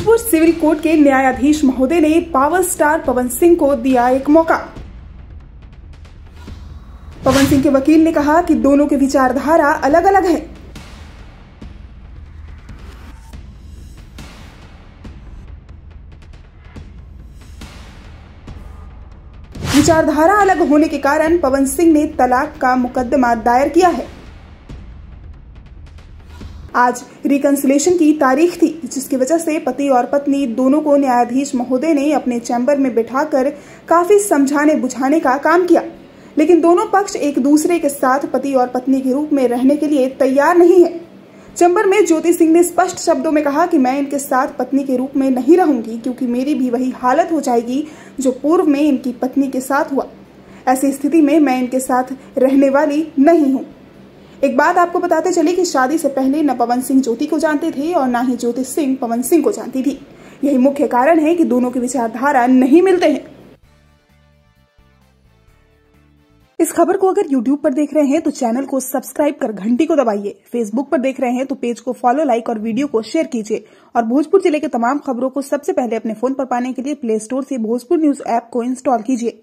Bhojpur civil court के न्यायाधीश महोदय ने पावर स्टार पवन सिंह को दिया एक मौका। पवन सिंह के वकील ने कहा कि दोनों की विचारधारा अलग अलग है। विचारधारा अलग होने के कारण पवन सिंह ने तलाक का मुकदमा दायर किया है। आज रिकंसिलेशन की तारीख थी, जिसकी वजह से पति और पत्नी दोनों को न्यायाधीश महोदय ने अपने चैम्बर में बिठाकर काफी समझाने बुझाने का काम किया, लेकिन दोनों पक्ष एक दूसरे के साथ पति और पत्नी के रूप में रहने के लिए तैयार नहीं है। चैम्बर में ज्योति सिंह ने स्पष्ट शब्दों में कहा कि मैं इनके साथ पत्नी के रूप में नहीं रहूंगी, क्योंकि मेरी भी वही हालत हो जाएगी जो पूर्व में इनकी पत्नी के साथ हुआ। ऐसी स्थिति में मैं इनके साथ रहने वाली नहीं हूँ। एक बात आपको बताते चले कि शादी से पहले न पवन सिंह ज्योति को जानते थे और न ही ज्योति सिंह पवन सिंह को जानती थी। यही मुख्य कारण है कि दोनों की विचारधारा नहीं मिलते हैं। इस खबर को अगर YouTube पर देख रहे हैं तो चैनल को सब्सक्राइब कर घंटी को दबाइए। Facebook पर देख रहे हैं तो पेज को फॉलो, लाइक और वीडियो को शेयर कीजिए। और भोजपुर जिले के तमाम खबरों को सबसे पहले अपने फोन पर पाने के लिए प्ले स्टोर से भोजपुर न्यूज ऐप को इंस्टॉल कीजिए।